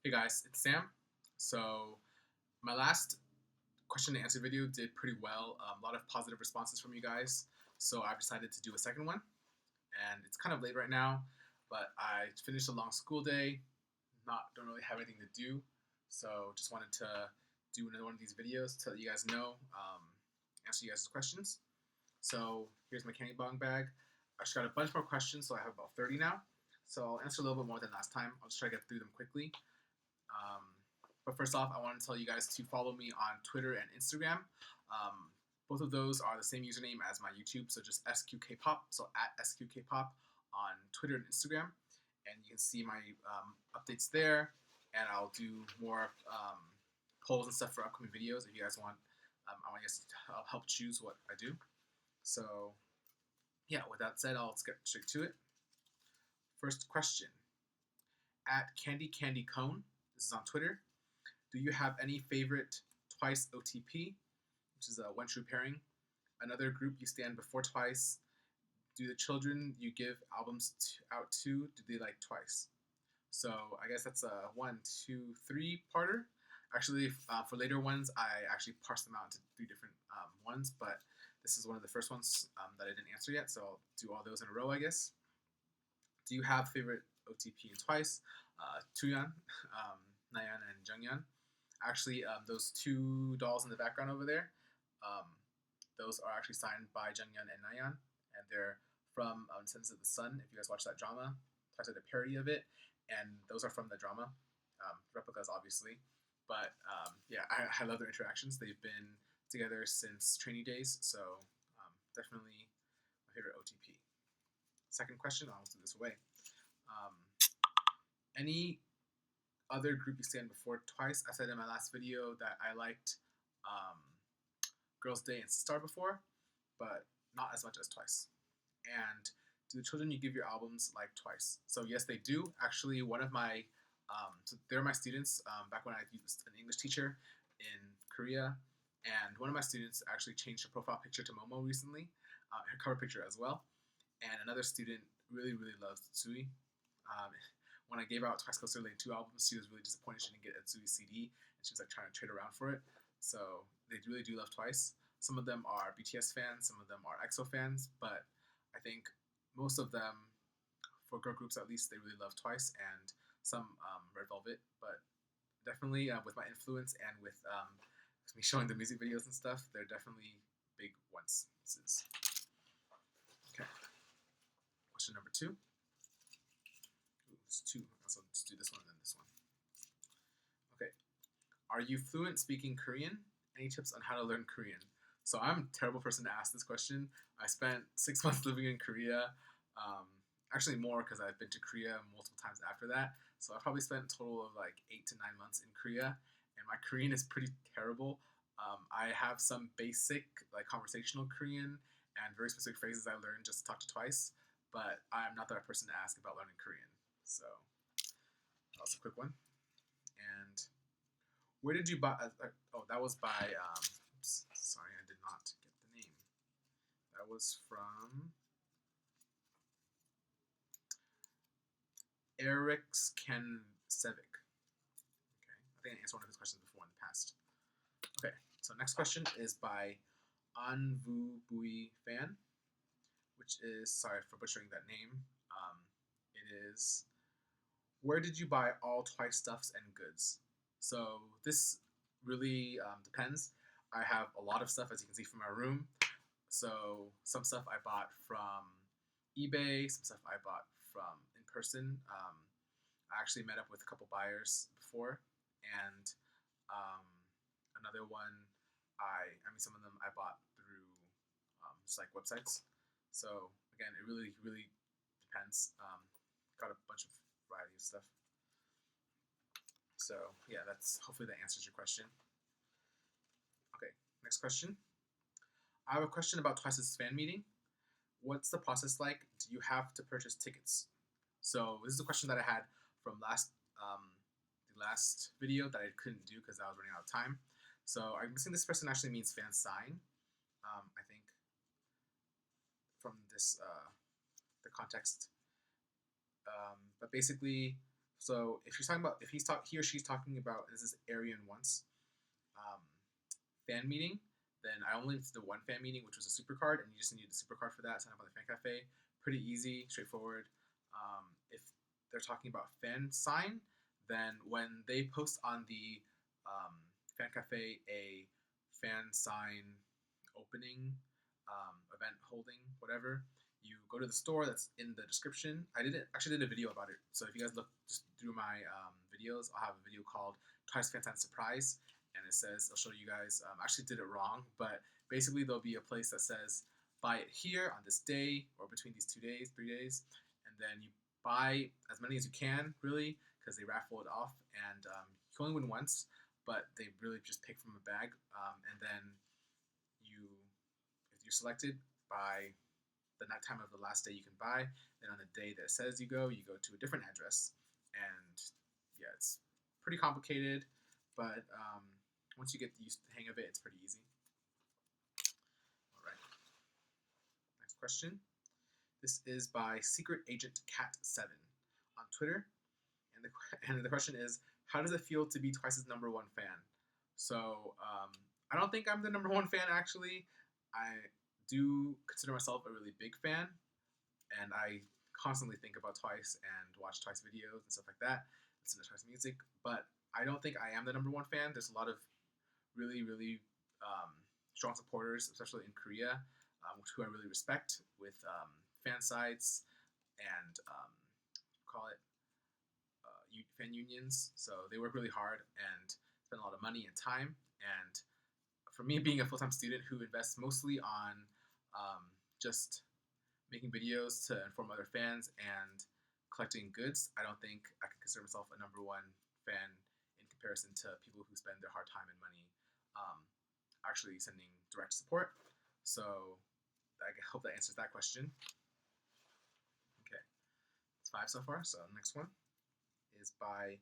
Hey guys, it's Sam. So my last question and answer video did pretty well. A lot of positive responses from you guys. So I've decided to do a second one, and it's kind of late right now, but I finished a long school day. Don't really have anything to do, so just wanted to do another one of these videos to let you guys know, answer you guys' questions. So here's my candy bong bag. I just got a bunch more questions, so I have about 30 now. So I'll answer a little bit more than last time. I'll just try to get through them quickly. Um, but first off, I want to tell you guys to follow me on Twitter and Instagram. Both of those are the same username as my YouTube, so just SQKpop, so at SQKpop on Twitter and Instagram. And you can see my updates there, and I'll do more polls and stuff for upcoming videos if you guys want. I guess I'll help choose what I do. So, yeah, with that said, I'll get straight to it. First question. At Kcon, this is on Twitter. Do you have any favorite Twice OTP, which is a one true pairing? Another group you stand before Twice? Do the children you give albums out to, do they like Twice? So I guess that's a 1, 2, 3-parter. Actually, for later ones, I actually parsed them out into 3 different ones, but this is one of the first ones that I didn't answer yet, so I'll do all those in a row, I guess. Do you have favorite OTP in Twice? Tuyan, Nayeon, and Jungyeon. Actually, those 2 dolls in the background over there, those are actually signed by Jungyeon and Nayeon, and they're from Descendants of the Sun. If you guys watch that drama, Twice did a parody of it, and those are from the drama. Replicas, obviously. But yeah, I love their interactions. They've been together since trainee days, so definitely my favorite OTP. Second question, I'll do this away. Any other group you stand before Twice? I said in my last video that I liked Girls' Day and Star before, but not as much as Twice. And do the children you give your albums like Twice? So yes, they do. Actually, one of my so they're my students. Back when I used an English teacher in Korea, and one of my students actually changed her profile picture to Momo recently, her cover picture as well. And another student really loves Tsui. When I gave out Twice Coaster Lane 2 albums, she was really disappointed she didn't get a Tsui CD, and she was like trying to trade around for it. So they really do love Twice. Some of them are BTS fans, some of them are EXO fans, but I think most of them, for girl groups at least, they really love Twice, and some Red Velvet. But definitely with my influence and with me showing the music videos and stuff, they're definitely big ones. Okay. Question number 2. It's 2. So let's do this one and then this one. Okay. Are you fluent speaking Korean? Any tips on how to learn Korean? So I'm a terrible person to ask this question. I spent 6 months living in Korea. Actually more because I've been to Korea multiple times after that. So I probably spent a total of like 8 to 9 months in Korea. And my Korean is pretty terrible. I have some basic like conversational Korean and very specific phrases I learned just to talk to Twice. But I'm not the right person to ask about learning Korean. So that was a quick one. And where did you buy? Oh, that was by. Oops, sorry, I did not get the name. That was from Eric's Kensevic. Okay, I think I answered one of his questions before in the past. Okay, so next question is by Anvu Bui Fan, which is, sorry for butchering that name. It is, where did you buy all Twice stuffs and goods? So this really depends. I have a lot of stuff, as you can see from my room. So some stuff I bought from eBay, some stuff I bought from in person. I actually met up with a couple buyers before, and another one, I mean some of them I bought through just like websites. So again, it really depends. Got a bunch of variety of stuff. So yeah, that's hopefully that answers your question. Okay, next question. I have a question about Twice's fan meeting. What's the process like? Do you have to purchase tickets? So this is a question that I had from the last video that I couldn't do because I was running out of time. So I'm guessing this person actually means fan sign. I think from this the context. But basically, So if he's talking about, he or she's talking about, this is Arian once, fan meeting, then I only did the one fan meeting, which was a super card, and you just need a super card for that. Sign up on the fan cafe. Pretty easy, straightforward. If they're talking about fan sign, then when they post on the fan cafe a fan sign opening, event holding, whatever, you go to the store that's in the description. I actually did a video about it. So if you guys look just through my videos, I'll have a video called Twice Fan Sign Surprise. And it says, I'll show you guys, I actually did it wrong, but basically there'll be a place that says, buy it here on this day, or between these 2 days, 3 days, and then you buy as many as you can, really, because they raffle it off, and you can only win once, but they really just pick from a bag, and then if you're selected by the night time of the last day you can buy, then on the day that it says you go to a different address, and yeah, it's pretty complicated, but once you get used to the hang of it, it's pretty easy. All right. Next question. This is by Secret Agent Cat 7 on Twitter, and the question is, how does it feel to be Twice's #1 fan? So I don't think I'm the #1 fan actually. I do consider myself a really big fan, and I constantly think about Twice and watch Twice videos and stuff like that, listen to Twice music, but I don't think I am the #1 fan. There's a lot of really, really strong supporters, especially in Korea, who I really respect, with fan sites and fan unions. So they work really hard and spend a lot of money and time. And for me, being a full-time student who invests mostly on just making videos to inform other fans and collecting goods, I don't think I can consider myself a #1 fan in comparison to people who spend their hard time and money actually sending direct support. So I hope that answers that question. Okay, it's 5 so far. So the next one is by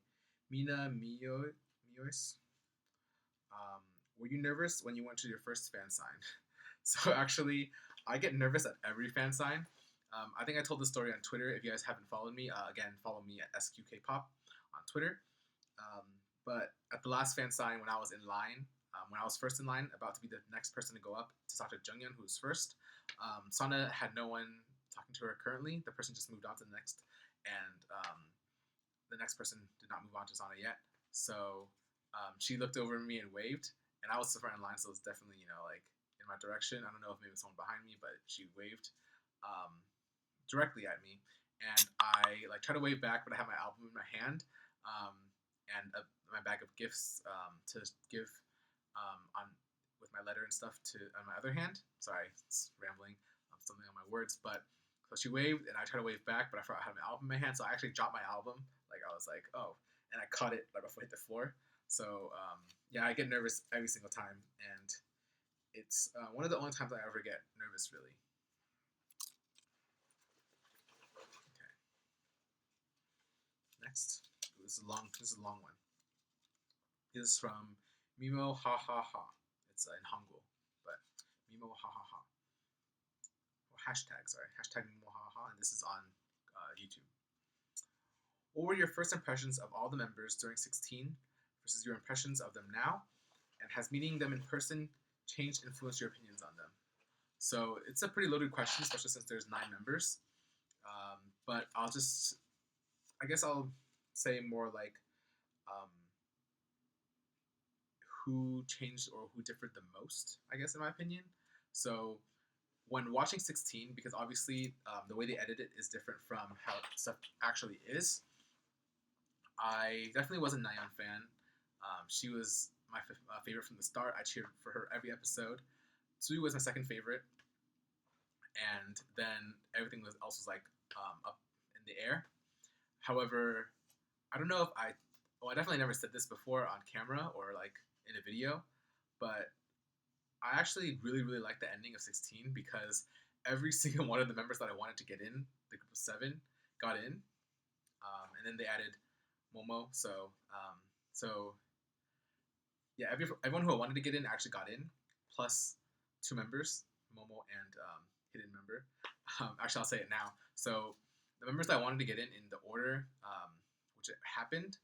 Mina Miois. Were you nervous when you went to your first fan sign? So actually, I get nervous at every fan sign. I think I told this story on Twitter. If you guys haven't followed me, again, follow me at SQKpop on Twitter. But at the last fan sign, when I was in line, when I was first in line, about to be the next person to go up to talk to Junghyun, who was first, Sana had no one talking to her currently. The person just moved on to the next, and the next person did not move on to Sana yet. So she looked over at me and waved, and I was so far in line, so it was definitely, like in my direction. I don't know if maybe someone behind me, but she waved directly at me, and I tried to wave back, but I had my album in my hand, and my bag of gifts to give with my letter and stuff on my other hand. Sorry, it's rambling. I'm stumbling on my words, but so she waved, and I tried to wave back, but I forgot I had my album in my hand, so I actually dropped my album. I was like, oh, and I caught it right before it hit the floor. So yeah, I get nervous every single time, and it's one of the only times I ever get nervous, really. Okay. Next, this is a long one. This is from Mimo Ha Ha Ha. It's in Hangul, but Mimo Ha Ha Ha. Hashtag Mimo Ha Ha Ha, and this is on YouTube. What were your first impressions of all the members during 16 versus your impressions of them now? And has meeting them in person changed, influenced your opinions on them? So it's a pretty loaded question, especially since there's 9 members. But I guess I'll say more like who changed or who differed the most, I guess, in my opinion. So when watching 16, because obviously the way they edit it is different from how stuff actually is, I definitely was a Nayeon fan. She was my favorite from the start. I cheered for her every episode. Tsui was my second favorite, and then everything else was up in the air. However, I don't know if I definitely never said this before on camera or in a video, but I actually really, really like the ending of 16 because every single one of the members that I wanted to get in, the group of 7, got in, and then they added Momo. So yeah, everyone who I wanted to get in actually got in, plus 2 members, Momo and hidden member. Actually, I'll say it now. So the members that I wanted to get in the order, which it happened,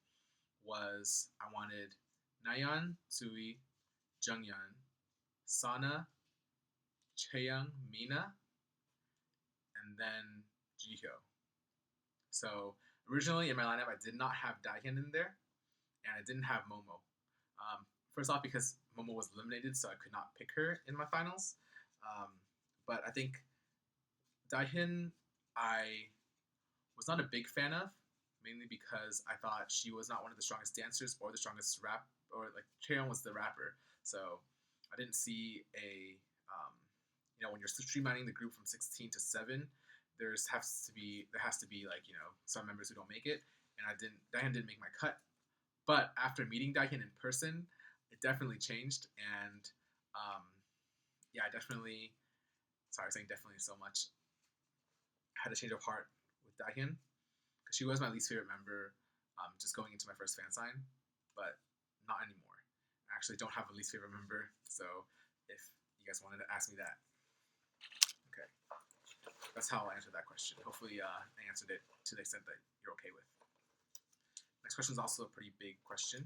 was I wanted Nayeon, Sui, Jungyeon, Sana, Chaeyoung, Mina, and then Jihyo. So originally in my lineup, I did not have Daehyun in there, and I didn't have Momo. First off, because Momo was eliminated, so I could not pick her in my finals. But I think Daehyun, I was not a big fan of, mainly because I thought she was not one of the strongest dancers or the strongest rap, or like Chaeyoung was the rapper. So I didn't see a, when you're streamlining the group from 16 to 7, there has to be like some members who don't make it, and Daehyun didn't make my cut. But after meeting Daehyun in person, it definitely changed, and I definitely, sorry, saying definitely so much. I had a change of heart with Daehyun because she was my least favorite member, just going into my first fan sign, but not anymore. I actually don't have a least favorite member, so if you guys wanted to ask me that, okay, that's how I'll answer that question. Hopefully, I answered it to the extent that you're okay with. Next question is also a pretty big question,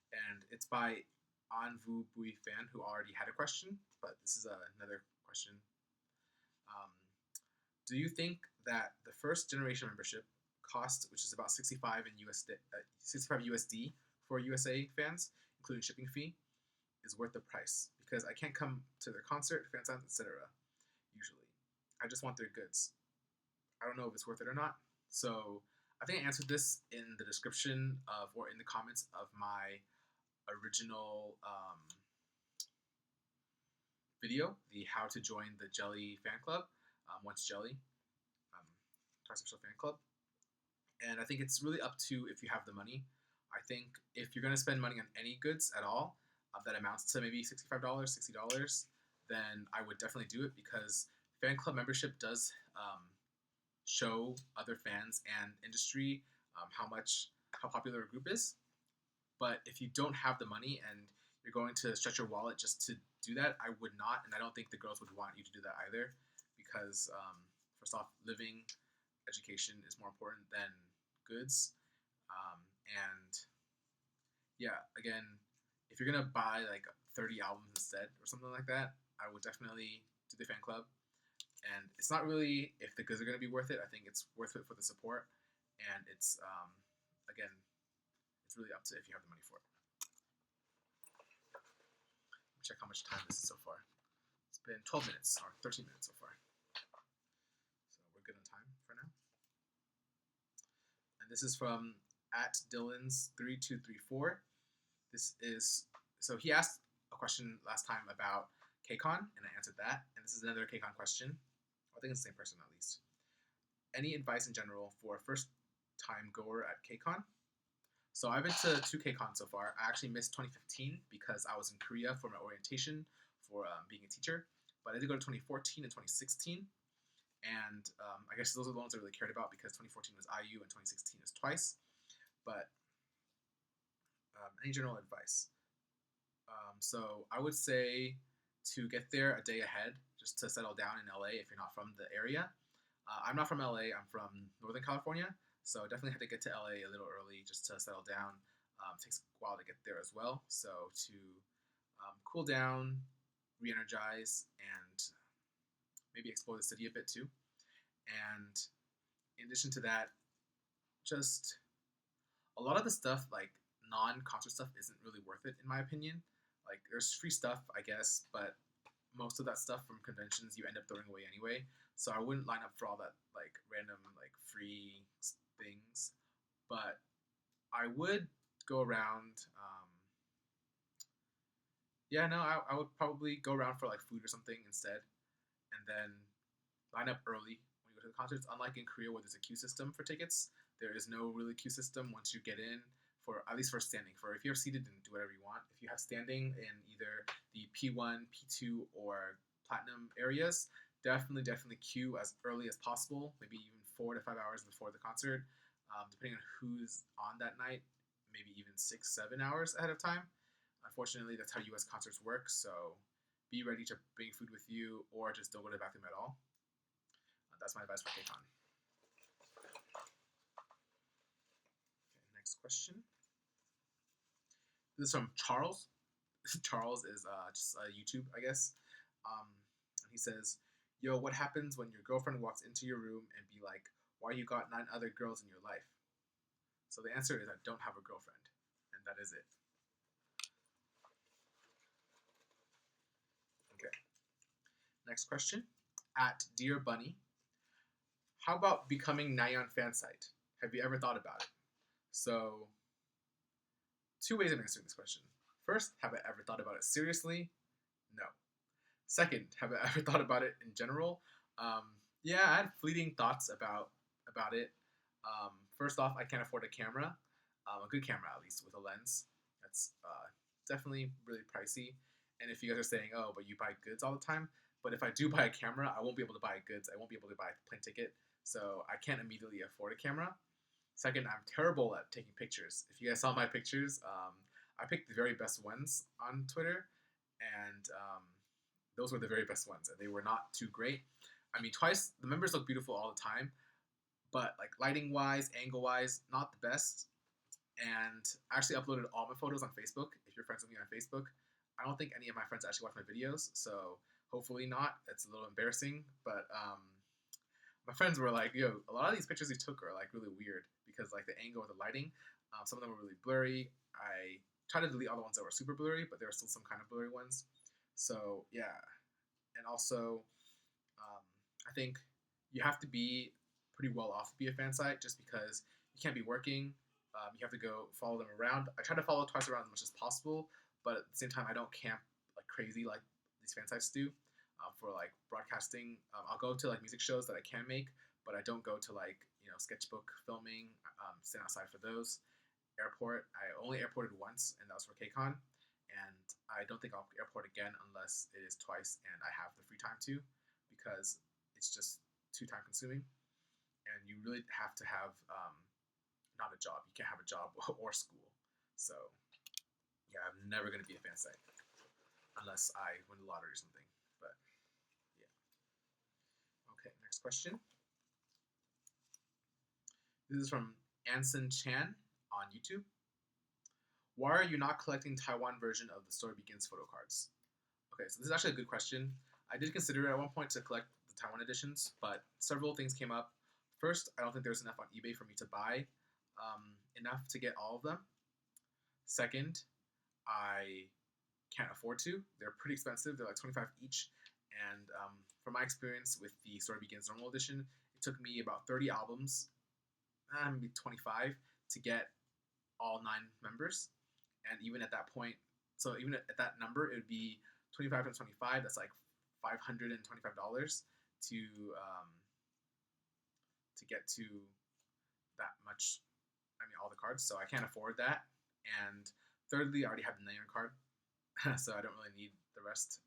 and it's by Anvu Bui Fan, who already had a question, but this is another question. Do you think that the first generation membership cost, which is about 65 USD for USA fans, including shipping fee, is worth the price? Because I can't come to their concert, fan signs, etc. Usually, I just want their goods. I don't know if it's worth it or not. So I think I answered this in the description or in the comments of my original video, the how to join the Jelly fan club, once Jelly, Twice Official fan club. And I think it's really up to if you have the money. I think if you're going to spend money on any goods at all, that amounts to maybe $65, $60, then I would definitely do it, because fan club membership does show other fans and industry how popular a group is. But if you don't have the money and you're going to stretch your wallet just to do that, I would not, and I don't think the girls would want you to do that either, because first off, living, education is more important than goods, and yeah, again, if you're gonna buy like 30 albums instead or something like that, I would definitely do the fan club. And it's not really if the goods are gonna be worth it. I think it's worth it for the support, and it's again, it's really up to if you have the money for it. Let me check how much time this is so far. It's been 12 minutes or 13 minutes so far. So we're good on time for now. And this is from @Dylan's3234. So he asked a question last time about Kcon, and I answered that. And this is another Kcon question. I think it's the same person at least. Any advice in general for a first-time goer at Kcon? So I've been to 2 Kcons so far. I actually missed 2015 because I was in Korea for my orientation for being a teacher. But I did go to 2014 and 2016. And I guess those are the ones I really cared about, because 2014 was IU and 2016 is Twice. But any general advice? So I would say to get there a day ahead, just to settle down in LA if you're not from the area. I'm not from LA, I'm from Northern California, so definitely had to get to LA a little early just to settle down. Takes a while to get there as well, so to cool down, re-energize, and maybe explore the city a bit too. And in addition to that, just a lot of the stuff, like non-concert stuff, isn't really worth it in my opinion. Like, there's free stuff, I guess, but most of that stuff from conventions you end up throwing away anyway. So I wouldn't line up for all that like random like free things. But I would go around. I would probably go around for like food or something instead, and then line up early when you go to the concerts. Unlike in Korea where there's a queue system for tickets, there is no really queue system once you get in. For at least for standing. For if you're seated, then do whatever you want. If you have standing in either the P1, P2, or Platinum areas, definitely queue as early as possible. Maybe even 4 to 5 hours before the concert, depending on who's on that night. Maybe even 6, 7 hours ahead of time. Unfortunately, that's how U.S. concerts work. So be ready to bring food with you, or just don't go to the bathroom at all. That's my advice for Kcon. Next question. This is from Charles. Charles is just YouTube, I guess. And he says, "Yo, what happens when your girlfriend walks into your room and be like, 'Why you got 9 other girls in your life?'" So the answer is I don't have a girlfriend, and that is it. Okay. Next question. At Dear Bunny, how about becoming Nyan fan site? Have you ever thought about it? So, 2 ways of answering this question. First, have I ever thought about it seriously? No. Second, have I ever thought about it in general? Yeah, I had fleeting thoughts about it. First off, I can't afford a camera, a good camera at least with a lens. That's definitely really pricey. And if you guys are saying, "Oh, but you buy goods all the time," but if I do buy a camera, I won't be able to buy goods. I won't be able to buy a plane ticket, so I can't immediately afford a camera. Second, I'm terrible at taking pictures. If you guys saw my pictures, I picked the very best ones on Twitter, and those were the very best ones, and they were not too great. I mean, Twice, the members look beautiful all the time, but like lighting wise, angle wise, not the best. And I actually uploaded all my photos on Facebook. If you're friends with me on Facebook, I don't think any of my friends actually watch my videos, so hopefully not. It's a little embarrassing, but my friends were like, "Yo, a lot of these pictures you took are like really weird because like the angle of the lighting, some of them were really blurry. I tried to delete all the ones that were super blurry, but there were still some kind of blurry ones. So yeah, and also I think you have to be pretty well off to be a fan site just because you can't be working. You have to go follow them around. I try to follow Twice around as much as possible, but at the same time, I don't camp like crazy like these fan sites do. For like broadcasting, I'll go to like music shows that I can make, but I don't go to like sketchbook filming. Stand outside for those. Airport, I only airported once, and that was for Kcon, and I don't think I'll airport again unless it is Twice and I have the free time to, because it's just too time consuming, and you really have to have not a job. You can't have a job or school. So yeah, I'm never gonna be a fan site unless I win the lottery or something. But yeah. Okay, next question. This is from Anson Chan on YouTube. Why are you not collecting Taiwan version of The Story Begins Photocards? Okay, so this is actually a good question. I did consider it at one point to collect the Taiwan editions, but several things came up. First, I don't think there's enough on eBay for me to buy enough to get all of them. Second, I can't afford to. They're pretty expensive. They're like $25 each. And from my experience with the Story Begins Normal Edition, it took me about 30 albums, maybe 25, to get all 9 members. And even at that point, so even at that number, it would be 25 times 25. That's like $525 to get to that much. I mean, all the cards. So I can't afford that. And thirdly, I already have the Nyan card, so I don't really need the rest.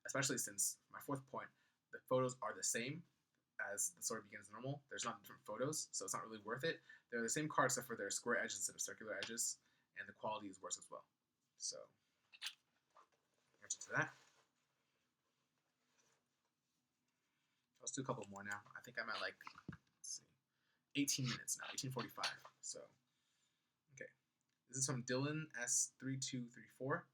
Especially since my fourth point, the photos are the same as The Story Begins Normal. There's not different photos, so it's not really worth it. They're the same cards except for their square edges instead of circular edges, and the quality is worse as well. So, answer to that. Let's do a couple more now. I think I'm at like, let's see, 18 minutes now, 18:45. So, okay. This is from Dylan S3234.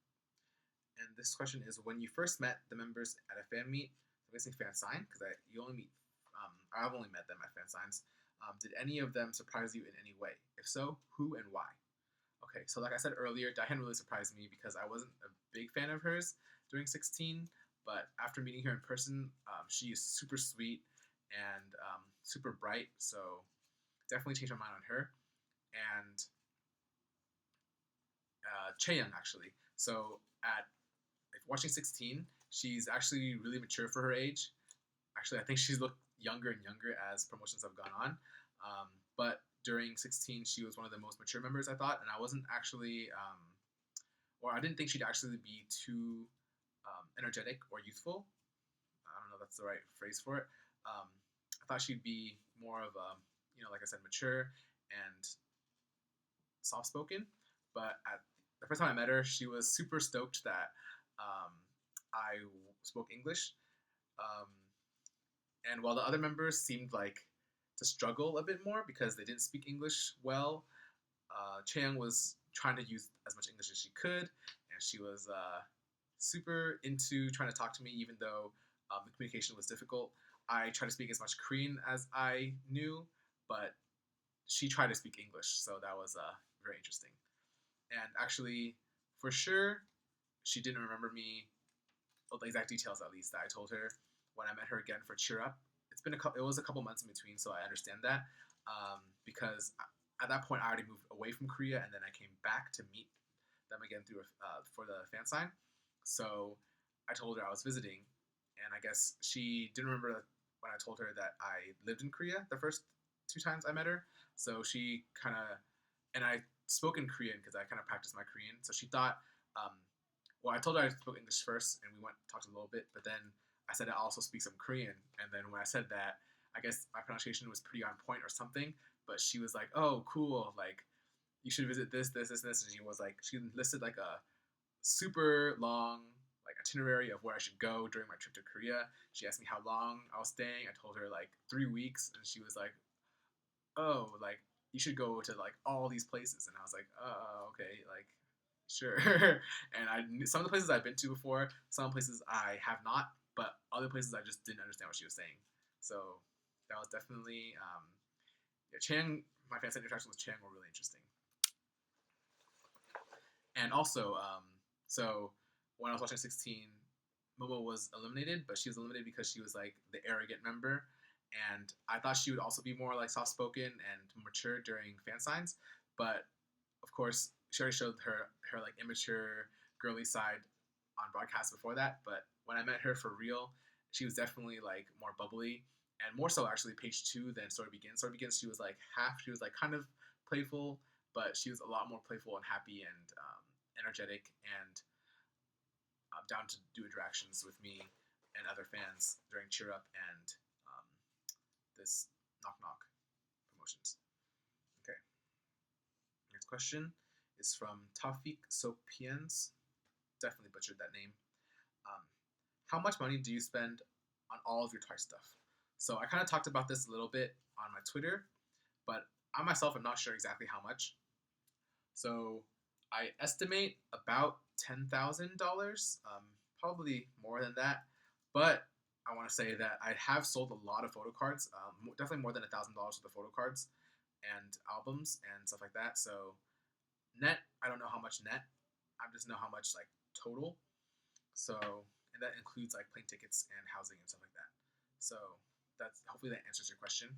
And this question is, when you first met the members at a fan meet, I'm guessing fan sign, because I've only met them at fan signs. Did any of them surprise you in any way? If so, who and why? Okay, so like I said earlier, Diane really surprised me because I wasn't a big fan of hers during 16, but after meeting her in person, she is super sweet and super bright, so definitely changed my mind on her. And Chaeyoung, actually. So watching 16, she's actually really mature for her age. Actually, I think she's looked younger and younger as promotions have gone on. But during 16, she was one of the most mature members, I thought, and I wasn't actually, or I didn't think she'd actually be too energetic or youthful. I don't know if that's the right phrase for it. I thought she'd be more of a, like I said, mature and soft-spoken. But at the first time I met her, she was super stoked that I spoke English. And while the other members seemed like to struggle a bit more because they didn't speak English well, Chaeyoung was trying to use as much English as she could, and she was super into trying to talk to me, even though the communication was difficult. I tried to speak as much Korean as I knew, but she tried to speak English, so that was very interesting. And actually, for sure, she didn't remember me, well, the exact details at least that I told her when I met her again for Cheer Up. It was a couple months in between, so I understand that because at that point I already moved away from Korea, and then I came back to meet them again for the fan sign. So I told her I was visiting, and I guess she didn't remember when I told her that I lived in Korea the first 2 times I met her. So she kind of, and I spoke in Korean because I kind of practiced my Korean. So she thought, well, I told her I spoke English first, and we talked a little bit, but then I said I also speak some Korean, and then when I said that, I guess my pronunciation was pretty on point or something. But she was like, "Oh, cool! Like, you should visit this, this, this, and this." And she listed like a super long like itinerary of where I should go during my trip to Korea. She asked me how long I was staying. I told her like 3 weeks, and she was like, "Oh, like you should go to like all these places." And I was like, okay, like sure." And some of the places I've been to before, some places I have not, but other places I just didn't understand what she was saying. So that was definitely yeah, Chang. My fan interaction with Chang were really interesting. And also, so when I was watching 16, Momo was eliminated, but she was eliminated because she was like the arrogant member, and I thought she would also be more like soft spoken and mature during fan signs, but of course she already showed her like immature girly side on broadcast before that. But when I met her for real, she was definitely like more bubbly, and more so actually page 2 than Story Begins. Story Begins, she was like kind of playful, but she was a lot more playful and happy and energetic and down to do interactions with me and other fans during Cheer Up and this Knock Knock promotions. Okay. Next question is from Tafik Sopiens. Definitely butchered that name. How much money do you spend on all of your Twice stuff? So I kind of talked about this a little bit on my Twitter, but I myself am not sure exactly how much. So I estimate about $10,000, probably more than that. But I want to say that I have sold a lot of photo cards, definitely more than $1,000 worth of photo cards and albums and stuff like that. So net, I don't know how much net. I just know how much like total. So, and that includes like plane tickets and housing and stuff like that. So hopefully that answers your question.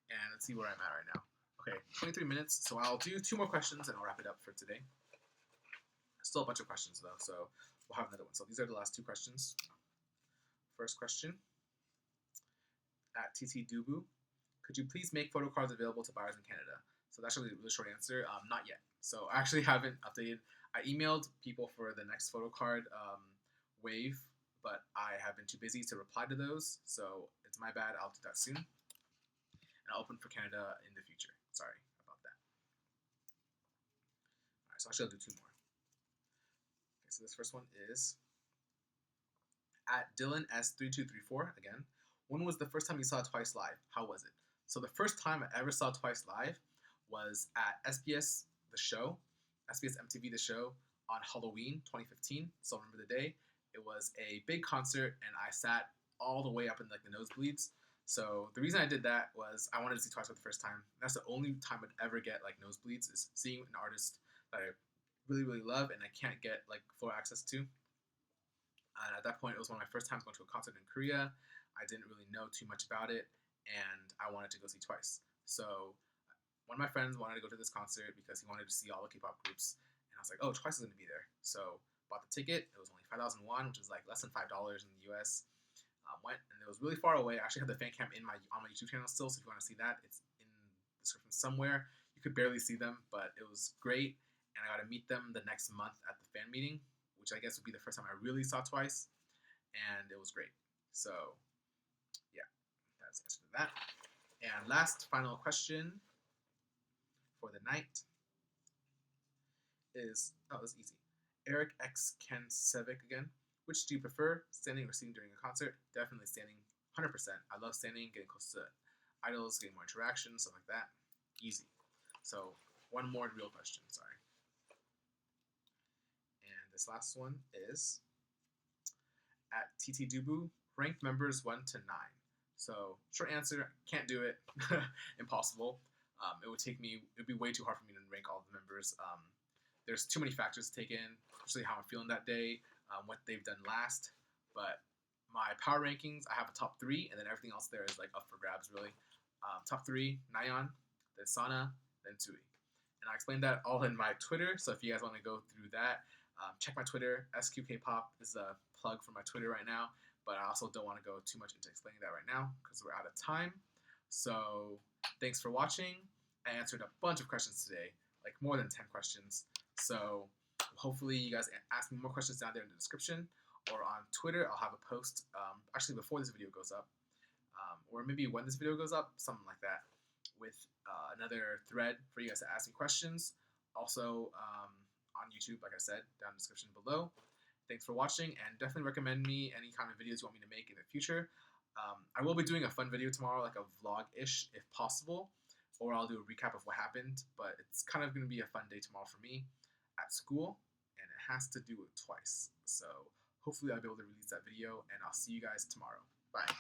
And let's see where I'm at right now. Okay, 23 minutes, so I'll do 2 more questions and I'll wrap it up for today. Still a bunch of questions though, so we'll have another one. So these are the last 2 questions. First question, at TT Dubu, could you please make photo cards available to buyers in Canada? So that's really a really short answer, not yet. So I actually haven't updated. I emailed people for the next photo card wave, but I have been too busy to reply to those, so it's my bad. I'll do that soon. And I'll open for Canada in the future. Sorry about that. All right, so actually I'll do 2 more. Okay, so this first one is at Dylan S3234 again. When was the first time you saw Twice live? How was it? So the first time I ever saw Twice live was at SBS The Show, SBS MTV The Show on Halloween 2015. So I remember the day. It was a big concert, and I sat all the way up in like the nosebleeds. So the reason I did that was I wanted to see Twice for the first time. That's the only time I'd ever get like nosebleeds, is seeing an artist that I really, really love and I can't get like full access to. And at that point, it was one of my first times going to a concert in Korea. I didn't really know too much about it, and I wanted to go see Twice. So one of my friends wanted to go to this concert because he wanted to see all the K-pop groups, and I was like, oh, Twice is going to be there. So bought the ticket. It was only 5,000 won, which is like less than $5 in the US. Went, and it was really far away. I actually have the fan cam on my YouTube channel still, so if you want to see that, it's in the description somewhere. You could barely see them, but it was great, and I got to meet them the next month at the fan meeting, which I guess would be the first time I really saw Twice, and it was great. So, yeah, that's the answer to that. And last, final question for the night is, oh, this is easy. Eric X Ken Sevic again. Which do you prefer, standing or sitting during a concert? Definitely standing, 100%. I love standing, getting close to idols, getting more interaction, stuff like that. Easy. So one more real question, sorry. And this last one is, at TT Dubu, rank members 1 to 9. So short answer, can't do it. Impossible. It would be way too hard for me to rank all the members. There's too many factors to take in, especially how I'm feeling that day, what they've done last. But my power rankings, I have a top 3, and then everything else there is like up for grabs, really. Top 3, Nayeon, then Sana, then Tsui. And I explained that all in my Twitter, so if you guys want to go through that, check my Twitter. SQKpop is a plug for my Twitter right now, but I also don't want to go too much into explaining that right now because we're out of time. So thanks for watching. I answered a bunch of questions today, like more than 10 questions. So hopefully you guys ask me more questions down there in the description, or on Twitter. I'll have a post actually before this video goes up, or maybe when this video goes up, something like that, with another thread for you guys to ask me questions. Also on YouTube, like I said, down in the description below. Thanks for watching, and definitely recommend me any kind of videos you want me to make in the future. I will be doing a fun video tomorrow, like a vlog-ish if possible, or I'll do a recap of what happened, but it's kind of going to be a fun day tomorrow for me at school, and it has to do with Twice. So hopefully I'll be able to release that video, and I'll see you guys tomorrow. Bye.